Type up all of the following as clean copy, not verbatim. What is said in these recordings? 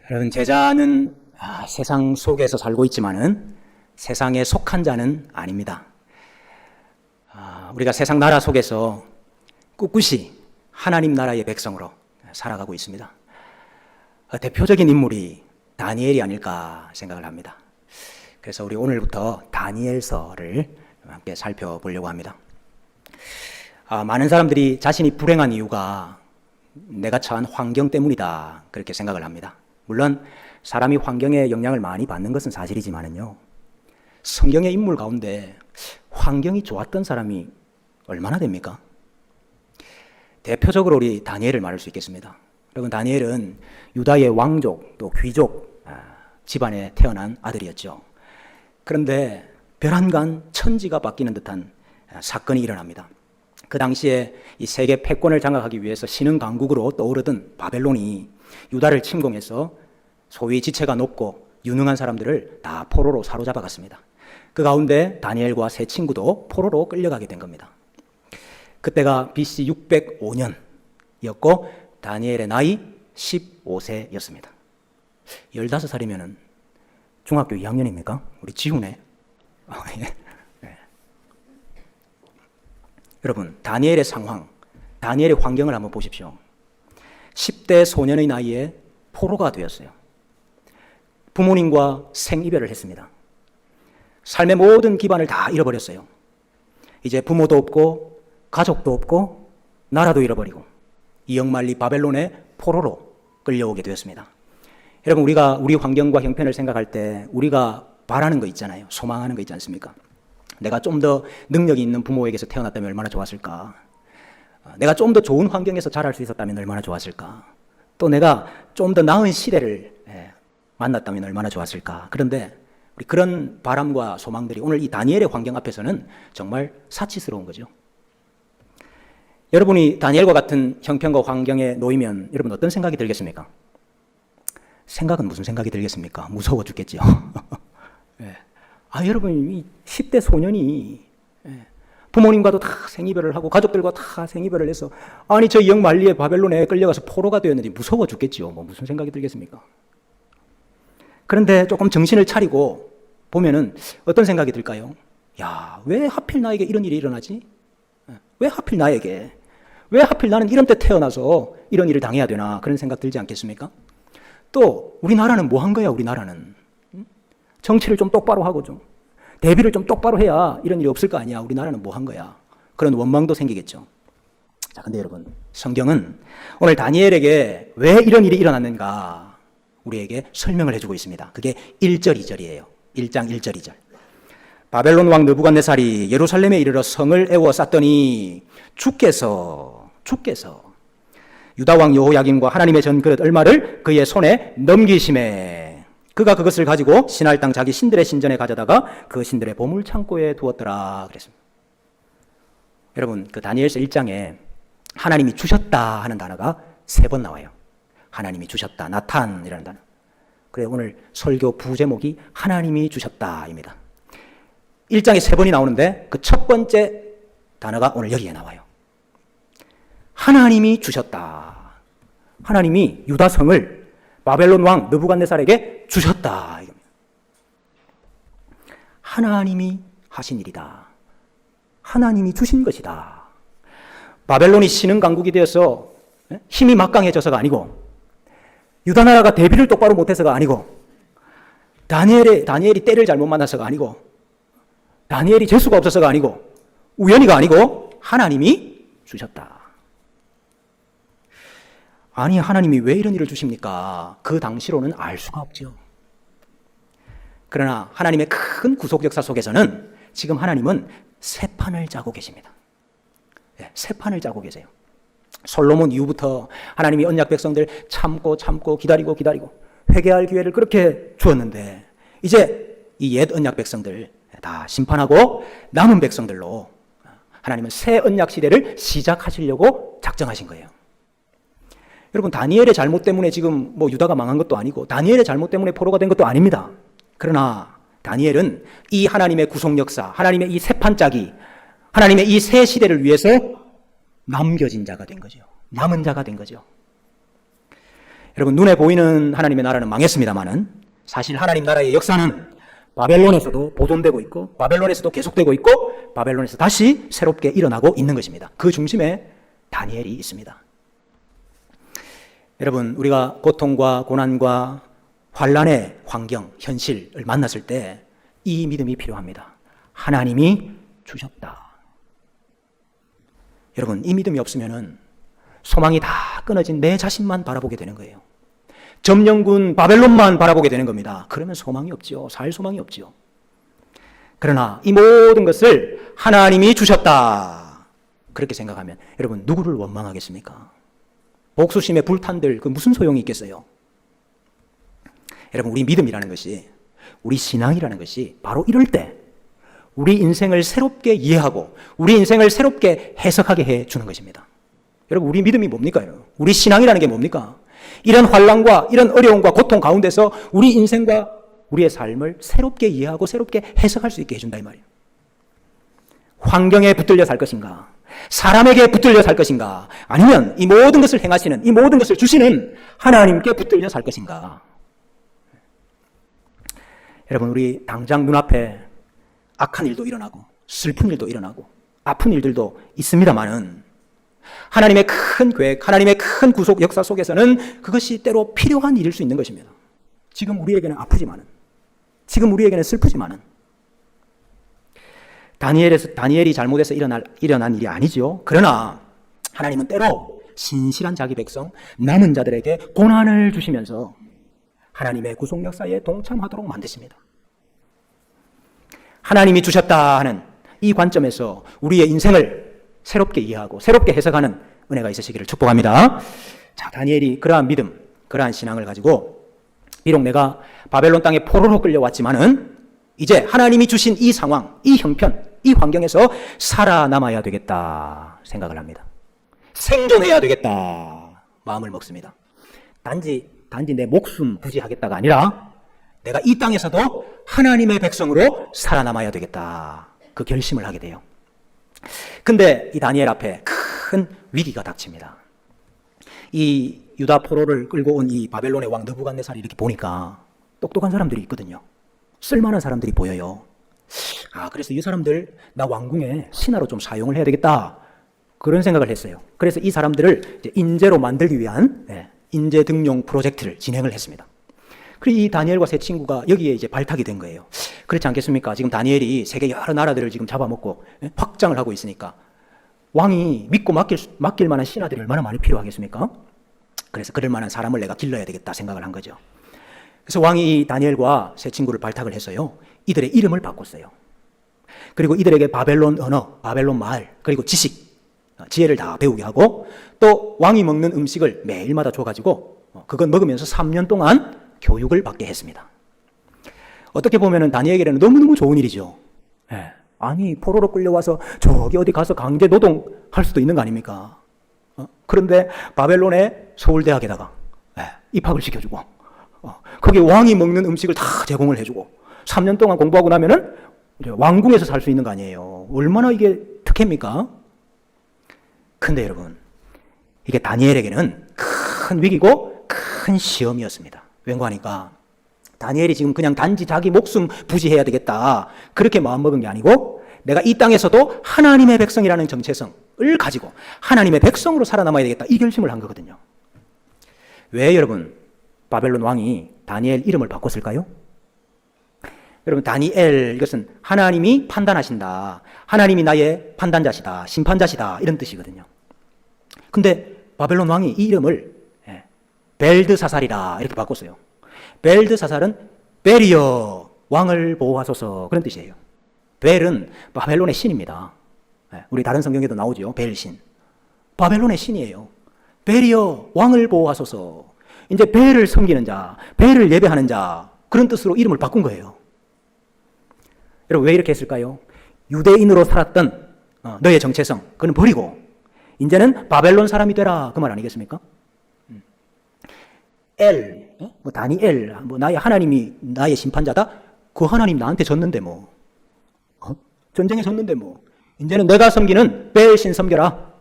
여러분, 제자는 세상 속에서 살고 있지만은 세상에 속한 자는 아닙니다. 우리가 세상 나라 속에서 꿋꿋이 하나님 나라의 백성으로 살아가고 있습니다. 대표적인 인물이 다니엘이 아닐까 생각을 합니다. 그래서 우리 오늘부터 다니엘서를 함께 살펴보려고 합니다. 많은 사람들이 자신이 불행한 이유가 내가 처한 환경 때문이다 그렇게 생각을 합니다. 물론 사람이 환경에 영향을 많이 받는 것은 사실이지만은요, 성경의 인물 가운데 환경이 좋았던 사람이 얼마나 됩니까? 대표적으로 우리 다니엘을 말할 수 있겠습니다. 여러분, 다니엘은 유다의 왕족 또 귀족 집안에 태어난 아들이었죠. 그런데 별한간 천지가 바뀌는 듯한 사건이 일어납니다. 그 당시에 이 세계 패권을 장악하기 위해서 신흥 강국으로 떠오르던 바벨론이 유다를 침공해서 소위 지체가 높고 유능한 사람들을 다 포로로 사로잡아 갔습니다. 그 가운데 다니엘과 세 친구도 포로로 끌려가게 된 겁니다. 그때가 BC 605년이었고 다니엘의 나이 15세였습니다. 15살이면 중학교 2학년입니까? 우리 지훈네. 네. 여러분, 다니엘의 상황, 다니엘의 환경을 한번 보십시오. 10대 소년의 나이에 포로가 되었어요. 부모님과 생이별을 했습니다. 삶의 모든 기반을 다 잃어버렸어요. 이제 부모도 없고 가족도 없고 나라도 잃어버리고 이역만리 바벨론의 포로로 끌려오게 되었습니다. 여러분, 우리가 우리 환경과 형편을 생각할 때 우리가 바라는 거 있잖아요. 소망하는 거 있지 않습니까? 내가 좀 더 능력이 있는 부모에게서 태어났다면 얼마나 좋았을까? 내가 좀 더 좋은 환경에서 자랄 수 있었다면 얼마나 좋았을까? 또 내가 좀 더 나은 시대를 만났다면 얼마나 좋았을까? 그런데 우리 그런 바람과 소망들이 오늘 이 다니엘의 환경 앞에서는 정말 사치스러운 거죠. 여러분이 다니엘과 같은 형편과 환경에 놓이면 여러분 어떤 생각이 들겠습니까? 생각은 무슨 생각이 들겠습니까? 무서워 죽겠죠. 네. 여러분, 이 10대 소년이 부모님과도 다 생이별을 하고 가족들과 다 생이별을 해서 저 이역만리의 바벨론에 끌려가서 포로가 되었는데 무서워 죽겠죠. 무슨 생각이 들겠습니까? 그런데 조금 정신을 차리고 보면은 어떤 생각이 들까요? 왜 하필 나에게 이런 일이 일어나지? 왜 하필 나에게? 왜 하필 나는 이런 때 태어나서 이런 일을 당해야 되나? 그런 생각 들지 않겠습니까? 또 우리나라는 뭐 한 거야, 우리나라는? 정치를 좀 똑바로 하고 좀 대비를 좀 똑바로 해야 이런 일이 없을 거 아니야. 우리나라는 뭐 한 거야? 그런 원망도 생기겠죠. 자, 근데 여러분, 성경은 오늘 다니엘에게 왜 이런 일이 일어났는가 우리에게 설명을 해주고 있습니다. 그게 1절, 2절이에요. 1장 1절, 2절. 바벨론 왕 느부갓네살이 예루살렘에 이르러 성을 에워쌌더니 주께서 유다 왕 여호야김과 하나님의 전그릇 얼마를 그의 손에 넘기심에 그가 그것을 가지고 신할 땅 자기 신들의 신전에 가져다가 그 신들의 보물 창고에 두었더라 그랬습니다. 여러분, 그 다니엘서 1장에 하나님이 주셨다 하는 단어가 3번 나와요. 하나님이 주셨다, 나탄이라는 단어. 그래, 오늘 설교 부제목이 하나님이 주셨다입니다. 1장에 3번이 나오는데 그 첫 번째 단어가 오늘 여기에 나와요. 하나님이 주셨다. 하나님이 유다 성을 바벨론 왕 느부갓네살에게 주셨다. 하나님이 하신 일이다. 하나님이 주신 것이다. 바벨론이 신흥 강국이 되어서 힘이 막강해져서가 아니고 유다 나라가 대비를 똑바로 못해서가 아니고 다니엘이 때를 잘못 만나서가 아니고 다니엘이 재수가 없어서가 아니고 우연히가 아니고 하나님이 주셨다. 하나님이 왜 이런 일을 주십니까? 그 당시로는 알 수가 없죠. 그러나 하나님의 큰 구속 역사 속에서는 지금 하나님은 새 판을 짜고 계십니다. 새 판을 짜고 계세요. 솔로몬 이후부터 하나님이 언약 백성들 참고 기다리고 회개할 기회를 그렇게 주었는데 이제 이 옛 언약 백성들 다 심판하고 남은 백성들로 하나님은 새 언약 시대를 시작하시려고 작정하신 거예요. 여러분, 다니엘의 잘못 때문에 지금 유다가 망한 것도 아니고 다니엘의 잘못 때문에 포로가 된 것도 아닙니다. 그러나 다니엘은 이 하나님의 구속 역사, 하나님의 이 새 판짜기, 하나님의 이 새 시대를 위해서 남겨진 자가 된 거죠. 남은 자가 된 거죠. 여러분, 눈에 보이는 하나님의 나라는 망했습니다만은 사실 하나님 나라의 역사는 바벨론에서도 보존되고 있고 바벨론에서도 계속되고 있고 바벨론에서 다시 새롭게 일어나고 있는 것입니다. 그 중심에 다니엘이 있습니다. 여러분, 우리가 고통과 고난과 환란의 환경, 현실을 만났을 때 이 믿음이 필요합니다. 하나님이 주셨다. 여러분, 이 믿음이 없으면은 소망이 다 끊어진 내 자신만 바라보게 되는 거예요. 점령군 바벨론만 바라보게 되는 겁니다. 그러면 소망이 없죠. 살 소망이 없죠. 그러나 이 모든 것을 하나님이 주셨다. 그렇게 생각하면 여러분, 누구를 원망하겠습니까? 복수심에 불탄들 그 무슨 소용이 있겠어요? 여러분, 우리 믿음이라는 것이, 우리 신앙이라는 것이 바로 이럴 때 우리 인생을 새롭게 이해하고 우리 인생을 새롭게 해석하게 해주는 것입니다. 여러분, 우리 믿음이 뭡니까? 우리 신앙이라는 게 뭡니까? 이런 환난과 이런 어려움과 고통 가운데서 우리 인생과 우리의 삶을 새롭게 이해하고 새롭게 해석할 수 있게 해준다 이 말이에요. 환경에 붙들려 살 것인가? 사람에게 붙들려 살 것인가? 아니면 이 모든 것을 행하시는, 이 모든 것을 주시는 하나님께 붙들려 살 것인가? 여러분, 우리 당장 눈앞에 악한 일도 일어나고 슬픈 일도 일어나고 아픈 일들도 있습니다만은 하나님의 큰 계획, 하나님의 큰 구속 역사 속에서는 그것이 때로 필요한 일일 수 있는 것입니다. 지금 우리에게는 아프지만은, 지금 우리에게는 슬프지만은, 다니엘이 잘못해서 일어난 일이 아니죠. 그러나 하나님은 때로 신실한 자기 백성, 남은 자들에게 고난을 주시면서 하나님의 구속 역사에 동참하도록 만드십니다. 하나님이 주셨다 하는 이 관점에서 우리의 인생을 새롭게 이해하고 새롭게 해석하는 은혜가 있으시기를 축복합니다. 자, 다니엘이 그러한 믿음, 그러한 신앙을 가지고 비록 내가 바벨론 땅에 포로로 끌려왔지만은 이제 하나님이 주신 이 상황, 이 형편, 이 환경에서 살아남아야 되겠다 생각을 합니다. 생존해야 되겠다 마음을 먹습니다. 단지 내 목숨 부지하겠다가 아니라 내가 이 땅에서도 하나님의 백성으로 살아남아야 되겠다, 그 결심을 하게 돼요. 근데 이 다니엘 앞에 큰 위기가 닥칩니다. 이 유다 포로를 끌고 온 이 바벨론의 왕 느부갓네살이 이렇게 보니까 똑똑한 사람들이 있거든요. 쓸만한 사람들이 보여요. 그래서 이 사람들 나 왕궁에 신하로 좀 사용을 해야 되겠다, 그런 생각을 했어요. 그래서 이 사람들을 이제 인재로 만들기 위한 인재 등용 프로젝트를 진행을 했습니다. 그리고 이 다니엘과 세 친구가 여기에 이제 발탁이 된 거예요. 그렇지 않겠습니까? 지금 다니엘이 세계 여러 나라들을 지금 잡아먹고 확장을 하고 있으니까 왕이 믿고 맡길 만한 신하들이 얼마나 많이 필요하겠습니까? 그래서 그럴 만한 사람을 내가 길러야 되겠다 생각을 한 거죠. 그래서 왕이 이 다니엘과 세 친구를 발탁을 해서요, 이들의 이름을 바꿨어요. 그리고 이들에게 바벨론 언어, 바벨론 말, 그리고 지식, 지혜를 다 배우게 하고, 또 왕이 먹는 음식을 매일마다 줘가지고 그건 먹으면서 3년 동안 교육을 받게 했습니다. 어떻게 보면은 다니엘에게는 너무너무 좋은 일이죠. 아니, 포로로 끌려와서 저기 어디 가서 강제 노동할 수도 있는 거 아닙니까? 그런데 바벨론의 서울대학에다가 입학을 시켜주고, 거기 왕이 먹는 음식을 다 제공을 해주고, 3년 동안 공부하고 나면은 왕궁에서 살 수 있는 거 아니에요. 얼마나 이게 특혜입니까? 근데 여러분, 이게 다니엘에게는 큰 위기고 큰 시험이었습니다. 왠가 하니까 다니엘이 지금 그냥 단지 자기 목숨 부지해야 되겠다, 그렇게 마음먹은 게 아니고 내가 이 땅에서도 하나님의 백성이라는 정체성을 가지고 하나님의 백성으로 살아남아야 되겠다, 이 결심을 한 거거든요. 왜 여러분 바벨론 왕이 다니엘 이름을 바꿨을까요? 여러분, 다니엘, 이것은 하나님이 판단하신다, 하나님이 나의 판단자시다, 심판자시다, 이런 뜻이거든요. 근데 바벨론 왕이 이 이름을 벨드사살이라 이렇게 바꿨어요. 벨드사살은 벨이여 왕을 보호하소서, 그런 뜻이에요. 벨은 바벨론의 신입니다. 우리 다른 성경에도 나오죠, 벨신. 바벨론의 신이에요. 벨이여 왕을 보호하소서. 이제 벨을 섬기는 자, 벨을 예배하는 자, 그런 뜻으로 이름을 바꾼 거예요. 여러분, 왜 이렇게 했을까요? 유대인으로 살았던 너의 정체성, 그건 버리고 이제는 바벨론 사람이 되라, 그 말 아니겠습니까? 다니엘, 나의 하나님이 나의 심판자다? 그 하나님 나한테 졌는데 전쟁에 졌는데 이제는 내가 섬기는 벨신 섬겨라,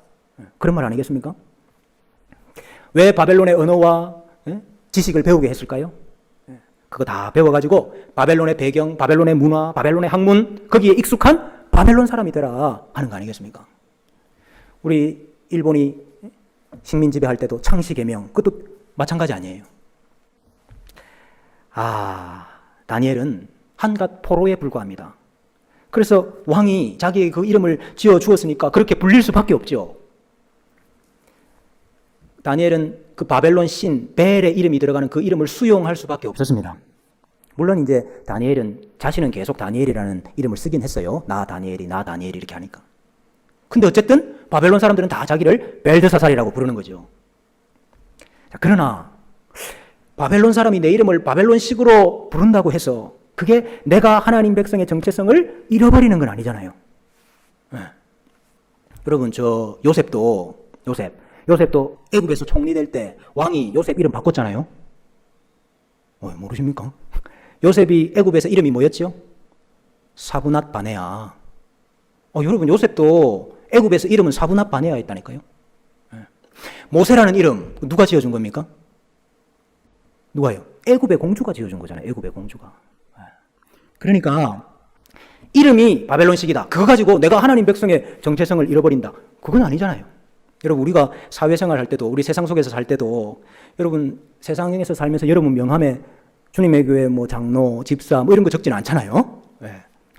그런 말 아니겠습니까? 왜 바벨론의 언어와 지식을 배우게 했을까요? 그거 다 배워가지고 바벨론의 배경, 바벨론의 문화, 바벨론의 학문, 거기에 익숙한 바벨론 사람이 되라 하는 거 아니겠습니까? 우리 일본이 식민 지배할 때도 창씨개명, 그것도 마찬가지 아니에요. 다니엘은 한갓 포로에 불과합니다. 그래서 왕이 자기의 그 이름을 지어 주었으니까 그렇게 불릴 수밖에 없죠. 다니엘은 그 바벨론 신 벨의 이름이 들어가는 그 이름을 수용할 수밖에 없었습니다. 물론 이제 다니엘은 자신은 계속 다니엘이라는 이름을 쓰긴 했어요. 나 다니엘이 이렇게 하니까. 근데 어쨌든 바벨론 사람들은 다 자기를 벨드사살이라고 부르는 거죠. 자, 그러나 바벨론 사람이 내 이름을 바벨론식으로 부른다고 해서 그게 내가 하나님 백성의 정체성을 잃어버리는 건 아니잖아요. 여러분, 요셉도 애굽에서 총리될 때 왕이 요셉 이름 바꿨잖아요. 모르십니까? 요셉이 애굽에서 이름이 뭐였죠? 사브낫 바네아. 여러분, 요셉도 애굽에서 이름은 사브낫 바네아였다니까요. 모세라는 이름 누가 지어준 겁니까? 누가요? 애굽의 공주가 지어준 거잖아요. 애굽의 공주가. 그러니까 이름이 바벨론식이다. 그거 가지고 내가 하나님 백성의 정체성을 잃어버린다. 그건 아니잖아요. 여러분, 우리가 사회생활 할 때도, 우리 세상 속에서 살 때도, 여러분 세상에서 살면서 여러분 명함에 주님의 교회 뭐 장로, 집사 뭐 이런 거 적지는 않잖아요.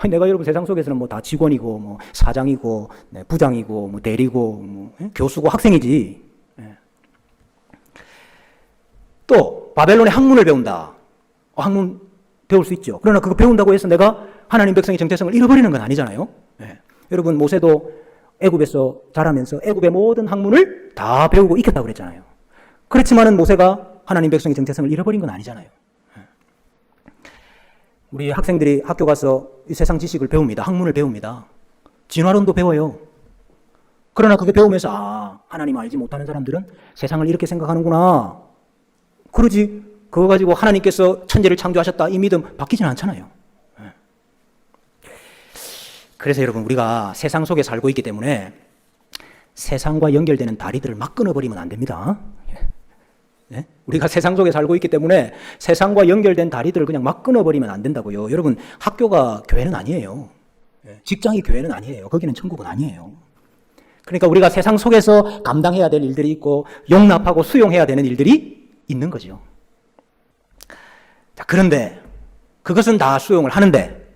내가 여러분 세상 속에서는 뭐 다 직원이고 뭐 사장이고 부장이고 뭐 대리고 뭐 교수고 학생이지. 또 바벨론의 학문을 배운다. 학문 배울 수 있죠. 그러나 그거 배운다고 해서 내가 하나님 백성의 정체성을 잃어버리는 건 아니잖아요. 여러분, 모세도 애굽에서 자라면서 애굽의 모든 학문을 다 배우고 익혔다고 그랬잖아요. 그렇지만은 모세가 하나님 백성의 정체성을 잃어버린 건 아니잖아요. 우리 학생들이 학교 가서 이 세상 지식을 배웁니다. 학문을 배웁니다. 진화론도 배워요. 그러나 그거 배우면서 하나님 알지 못하는 사람들은 세상을 이렇게 생각하는구나. 그러지 그거 가지고 하나님께서 천지를 창조하셨다 이 믿음 바뀌진 않잖아요. 그래서 여러분, 우리가 세상 속에 살고 있기 때문에 세상과 연결되는 다리들을 막 끊어버리면 안 됩니다. 우리가 세상 속에 살고 있기 때문에 세상과 연결된 다리들을 그냥 막 끊어버리면 안 된다고요. 여러분, 학교가 교회는 아니에요. 직장이 교회는 아니에요. 거기는 천국은 아니에요. 그러니까 우리가 세상 속에서 감당해야 될 일들이 있고 용납하고 수용해야 되는 일들이 있는 거죠. 자, 그런데 그것은 다 수용을 하는데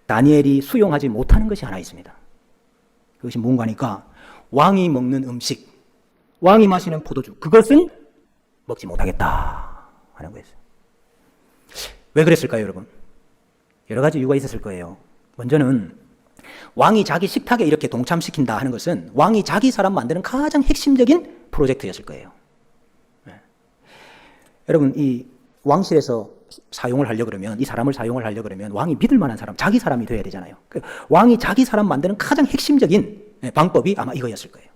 다니엘이 수용하지 못하는 것이 하나 있습니다. 그것이 뭔가니까 왕이 먹는 음식, 왕이 마시는 포도주, 그것은 먹지 못하겠다 하는 거였어요. 왜 그랬을까요, 여러분? 여러 가지 이유가 있었을 거예요. 먼저는 왕이 자기 식탁에 이렇게 동참시킨다 하는 것은 왕이 자기 사람 만드는 가장 핵심적인 프로젝트였을 거예요. 여러분, 이 왕실에서 사용을 하려고 그러면, 이 사람을 사용을 하려고 그러면 왕이 믿을 만한 사람, 자기 사람이 돼야 되잖아요. 왕이 자기 사람 만드는 가장 핵심적인 방법이 아마 이거였을 거예요.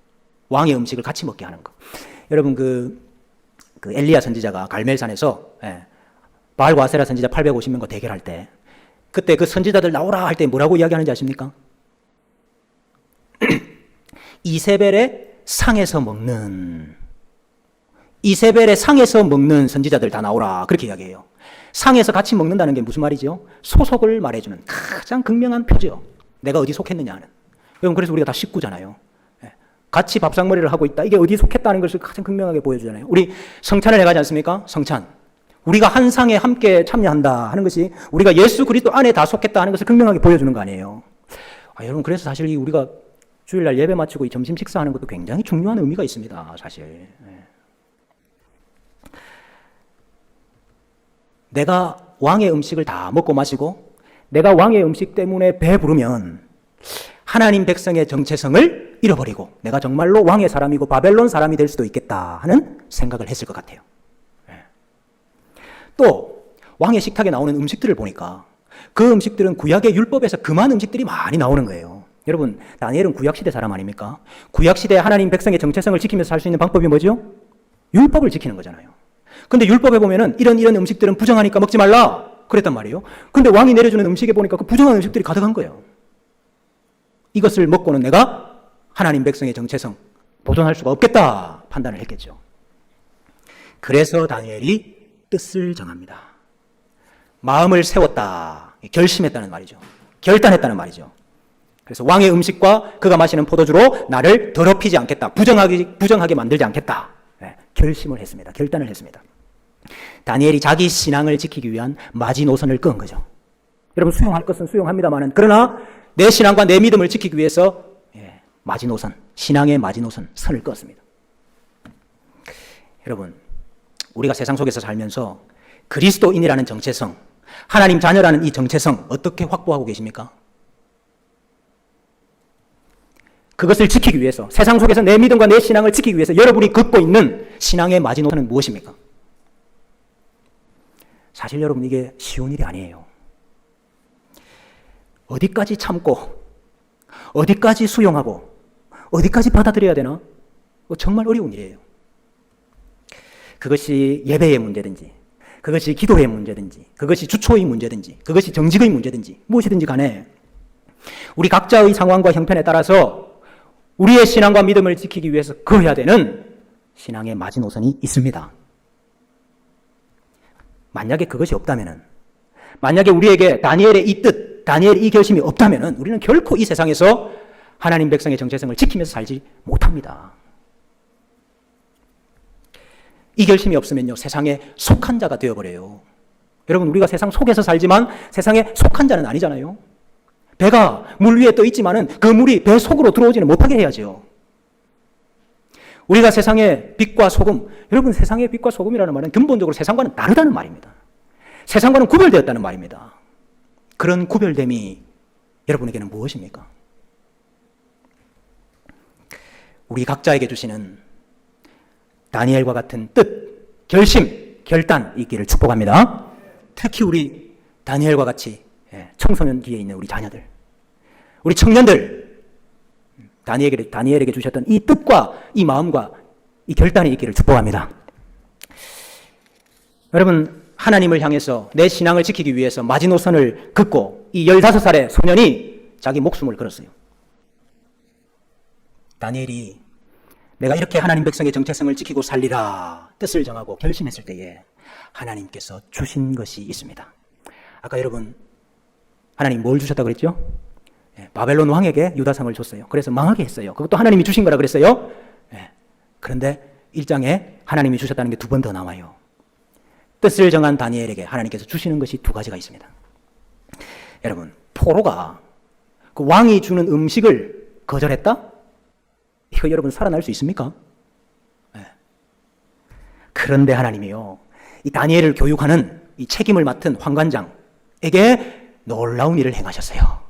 왕의 음식을 같이 먹게 하는 거. 여러분, 그 엘리야 선지자가 갈멜산에서 바알과 아세라 선지자 850명과 대결할 때, 그때 그 선지자들 나오라 할 때 뭐라고 이야기하는지 아십니까? 이세벨의 상에서 먹는 선지자들 다 나오라, 그렇게 이야기해요. 상에서 같이 먹는다는 게 무슨 말이죠? 소속을 말해주는 가장 극명한 표죠. 내가 어디 속했느냐 하는. 여러분, 그래서 우리가 다 식구잖아요. 같이 밥상머리를 하고 있다. 이게 어디 속했다는 것을 가장 극명하게 보여주잖아요. 우리 성찬을 해가지 않습니까? 성찬. 우리가 한 상에 함께 참여한다 하는 것이 우리가 예수 그리스도 안에 다 속했다 하는 것을 극명하게 보여주는 거 아니에요. 여러분, 그래서 사실 우리가 주일날 예배 마치고 이 점심 식사하는 것도 굉장히 중요한 의미가 있습니다. 사실. 내가 왕의 음식을 다 먹고 마시고 내가 왕의 음식 때문에 배부르면 하나님 백성의 정체성을 잃어버리고 내가 정말로 왕의 사람이고 바벨론 사람이 될 수도 있겠다 하는 생각을 했을 것 같아요. 또 왕의 식탁에 나오는 음식들을 보니까 그 음식들은 구약의 율법에서 금한 음식들이 많이 나오는 거예요. 여러분, 다니엘은 구약시대 사람 아닙니까? 구약시대 하나님 백성의 정체성을 지키면서 살 수 있는 방법이 뭐죠? 율법을 지키는 거잖아요. 근데 율법에 보면은 이런 음식들은 부정하니까 먹지 말라 그랬단 말이에요. 근데 왕이 내려주는 음식에 보니까 그 부정한 음식들이 가득한 거예요. 이것을 먹고는 내가 하나님 백성의 정체성 보존할 수가 없겠다 판단을 했겠죠. 그래서 다니엘이 뜻을 정합니다. 마음을 세웠다. 결심했다는 말이죠. 결단했다는 말이죠. 그래서 왕의 음식과 그가 마시는 포도주로 나를 더럽히지 않겠다. 부정하게 만들지 않겠다. 네, 결심을 했습니다. 결단을 했습니다. 다니엘이 자기 신앙을 지키기 위한 마지노선을 끈 거죠. 여러분 수용할 것은 수용합니다만 그러나 내 신앙과 내 믿음을 지키기 위해서 마지노선, 신앙의 마지노선, 선을 껐습니다. 여러분 우리가 세상 속에서 살면서 그리스도인이라는 정체성, 하나님 자녀라는 이 정체성 어떻게 확보하고 계십니까? 그것을 지키기 위해서, 세상 속에서 내 믿음과 내 신앙을 지키기 위해서 여러분이 걷고 있는 신앙의 마지노선은 무엇입니까? 사실 여러분 이게 쉬운 일이 아니에요. 어디까지 참고 어디까지 수용하고 어디까지 받아들여야 되나? 정말 어려운 일이에요. 그것이 예배의 문제든지 그것이 기도의 문제든지 그것이 주초의 문제든지 그것이 정직의 문제든지 무엇이든지 간에 우리 각자의 상황과 형편에 따라서 우리의 신앙과 믿음을 지키기 위해서 그어야 되는 신앙의 마지노선이 있습니다. 만약에 그것이 없다면은, 만약에 우리에게 다니엘의 이 뜻, 다니엘의 이 결심이 없다면은 우리는 결코 이 세상에서 하나님 백성의 정체성을 지키면서 살지 못합니다. 이 결심이 없으면요, 세상에 속한 자가 되어버려요. 여러분, 우리가 세상 속에서 살지만 세상에 속한 자는 아니잖아요. 배가 물 위에 떠 있지만은 그 물이 배 속으로 들어오지는 못하게 해야죠. 우리가 세상의 빛과 소금, 여러분 세상의 빛과 소금이라는 말은 근본적으로 세상과는 다르다는 말입니다. 세상과는 구별되었다는 말입니다. 그런 구별됨이 여러분에게는 무엇입니까? 우리 각자에게 주시는 다니엘과 같은 뜻, 결심, 결단 있기를 축복합니다. 특히 우리 다니엘과 같이 청소년기에 있는 우리 자녀들, 우리 청년들, 다니엘에게 주셨던 이 뜻과 이 마음과 이 결단이 있기를 축복합니다. 여러분, 하나님을 향해서 내 신앙을 지키기 위해서 마지노선을 긋고 이 15살의 소년이 자기 목숨을 걸었어요. 다니엘이 내가 이렇게 하나님 백성의 정체성을 지키고 살리라 뜻을 정하고 결심했을 때에 하나님께서 주신 것이 있습니다. 아까 여러분 하나님 뭘 주셨다고 그랬죠? 바벨론 왕에게 유다성을 줬어요. 그래서 망하게 했어요. 그것도 하나님이 주신 거라 그랬어요. 그런데 1장에 하나님이 주셨다는 게 2번 더 나와요. 뜻을 정한 다니엘에게 하나님께서 주시는 것이 2가지가 있습니다. 여러분, 포로가 그 왕이 주는 음식을 거절했다? 이거 여러분 살아날 수 있습니까? 그런데 하나님이요, 이 다니엘을 교육하는 이 책임을 맡은 환관장에게 놀라운 일을 행하셨어요.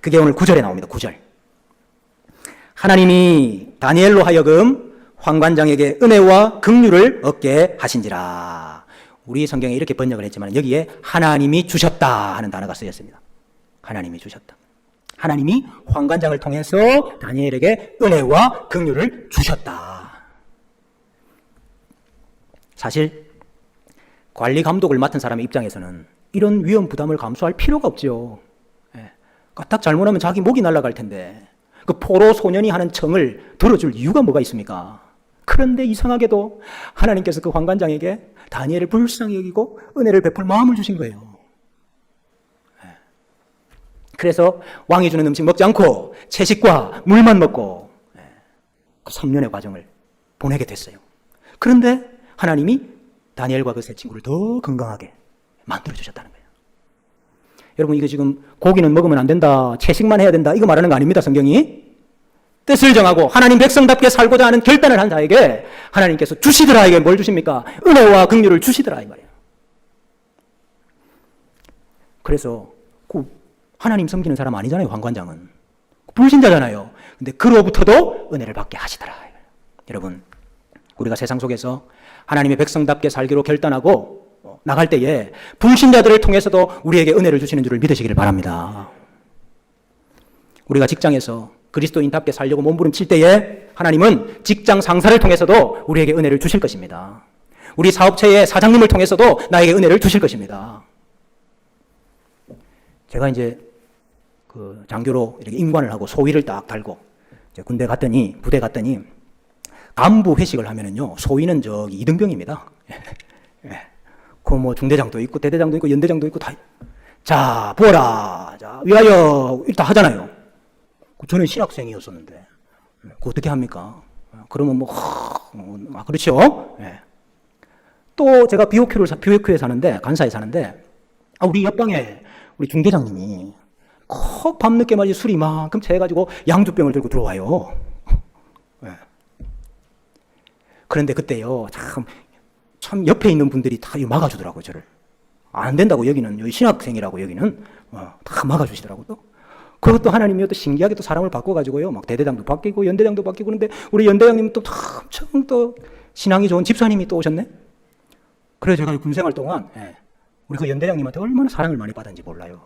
그게 오늘 9절에 나옵니다. 9절. 하나님이 다니엘로 하여금 환관장에게 은혜와 긍휼을 얻게 하신지라. 우리 성경에 이렇게 번역을 했지만 여기에 하나님이 주셨다 하는 단어가 쓰였습니다. 하나님이 주셨다. 하나님이 환관장을 통해서 다니엘에게 은혜와 긍휼을 주셨다. 사실 관리 감독을 맡은 사람의 입장에서는 이런 위험 부담을 감수할 필요가 없죠. 까딱 잘못하면 자기 목이 날아갈 텐데 그 포로 소년이 하는 청을 들어줄 이유가 뭐가 있습니까? 그런데 이상하게도 하나님께서 그 환관장에게 다니엘을 불쌍히 여기고 은혜를 베풀 마음을 주신 거예요. 그래서 왕이 주는 음식 먹지 않고 채식과 물만 먹고 그 3년의 과정을 보내게 됐어요. 그런데 하나님이 다니엘과 그 세 친구를 더 건강하게 만들어주셨다는 거예요. 여러분, 이거 지금 고기는 먹으면 안 된다, 채식만 해야 된다, 이거 말하는 거 아닙니다. 성경이 뜻을 정하고 하나님 백성답게 살고자 하는 결단을 한 자에게 하나님께서 주시더라. 이게 뭘 주십니까? 은혜와 긍휼을 주시더라 이 말이에요. 그래서 그 하나님 섬기는 사람 아니잖아요. 환관장은 불신자잖아요. 근데 그로부터도 은혜를 받게 하시더라. 여러분, 우리가 세상 속에서 하나님의 백성답게 살기로 결단하고 나갈 때에 불신자들을 통해서도 우리에게 은혜를 주시는 줄을 믿으시기를 바랍니다. 우리가 직장에서 그리스도인답게 살려고 몸부림칠 때에 하나님은 직장 상사를 통해서도 우리에게 은혜를 주실 것입니다. 우리 사업체의 사장님을 통해서도 나에게 은혜를 주실 것입니다. 제가 이제 그 장교로 이렇게 임관을 하고 소위를 딱 달고 부대 갔더니 간부 회식을 하면은요, 소위는 저기 2등병입니다. 뭐 중대장도 있고 대대장도 있고 연대장도 있고 다. 자, 부어라. 자, 위하여. 일단 하잖아요. 저는 신학생이었었는데. 그거 어떻게 합니까? 그러면 그렇죠? 네. 또 제가 비옥회에 사는데, 간사에 사는데, 우리 옆방에 우리 중대장님이 꼭 밤늦게 말이 술이 이만큼 채가지고 양주병을 들고 들어와요. 네. 그런데 그때요, 참 옆에 있는 분들이 다 막아주더라고요, 저를. 안 된다고 여기는, 신학생이라고 여기는, 다 막아주시더라고요. 그것도 하나님이 또 신기하게 또 사람을 바꿔가지고요, 막 대대장도 바뀌고 연대장도 바뀌고 그런데 우리 연대장님은 또 엄청 또 신앙이 좋은 집사님이 또 오셨네? 그래서 제가 군생활 동안, 우리 그 연대장님한테 얼마나 사랑을 많이 받았는지 몰라요.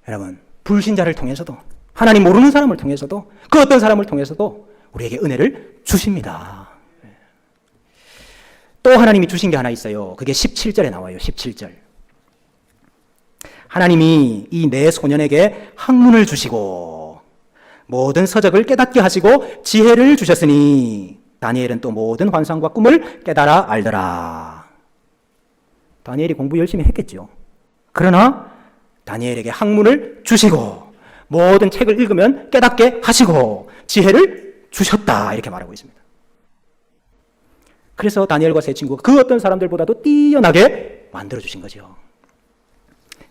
여러분, 불신자를 통해서도, 하나님 모르는 사람을 통해서도, 그 어떤 사람을 통해서도 우리에게 은혜를 주십니다. 또 하나님이 주신 게 하나 있어요. 그게 17절에 나와요. 17절. 하나님이 이 네 소년에게 학문을 주시고 모든 서적을 깨닫게 하시고 지혜를 주셨으니 다니엘은 또 모든 환상과 꿈을 깨달아 알더라. 다니엘이 공부 열심히 했겠죠. 그러나 다니엘에게 학문을 주시고 모든 책을 읽으면 깨닫게 하시고 지혜를 주셨다. 이렇게 말하고 있습니다. 그래서 다니엘과 세 친구가 그 어떤 사람들보다도 뛰어나게 만들어주신 거죠.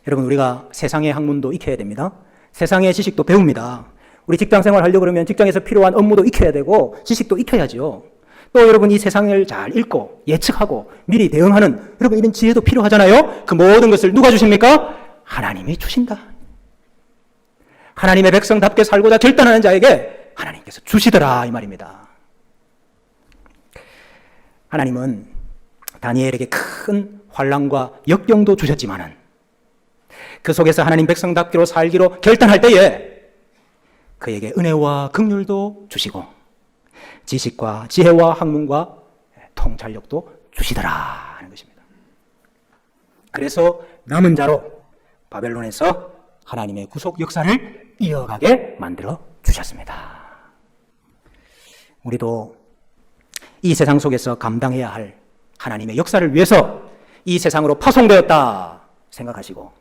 여러분, 우리가 세상의 학문도 익혀야 됩니다. 세상의 지식도 배웁니다. 우리 직장생활 하려고 그러면 직장에서 필요한 업무도 익혀야 되고 지식도 익혀야죠. 또 여러분, 이 세상을 잘 읽고 예측하고 미리 대응하는 여러분 이런 지혜도 필요하잖아요. 그 모든 것을 누가 주십니까? 하나님이 주신다. 하나님의 백성답게 살고자 결단하는 자에게 하나님께서 주시더라 이 말입니다. 하나님은 다니엘에게 큰 환난과 역경도 주셨지만은 그 속에서 하나님 백성답기로 살기로 결단할 때에 그에게 은혜와 긍휼도 주시고 지식과 지혜와 학문과 통찰력도 주시더라 하는 것입니다. 그래서 남은 자로 바벨론에서 하나님의 구속 역사를 이어가게 만들어 주셨습니다. 우리도 이 세상 속에서 감당해야 할 하나님의 역사를 위해서 이 세상으로 파송되었다 생각하시고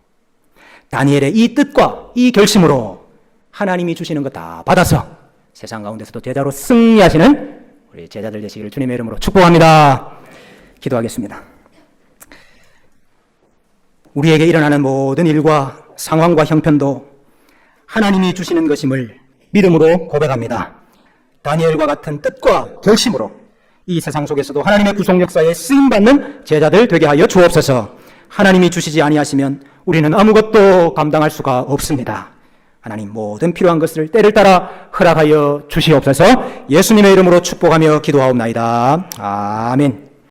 다니엘의 이 뜻과 이 결심으로 하나님이 주시는 거 다 받아서 세상 가운데서도 제자로 승리하시는 우리 제자들 되시기를 주님의 이름으로 축복합니다. 기도하겠습니다. 우리에게 일어나는 모든 일과 상황과 형편도 하나님이 주시는 것임을 믿음으로 고백합니다. 다니엘과 같은 뜻과 결심으로 이 세상 속에서도 하나님의 구속 역사에 쓰임받는 제자들 되게 하여 주옵소서. 하나님이 주시지 아니하시면 우리는 아무것도 감당할 수가 없습니다. 하나님 모든 필요한 것을 때를 따라 허락하여 주시옵소서. 예수님의 이름으로 축복하며 기도하옵나이다. 아멘.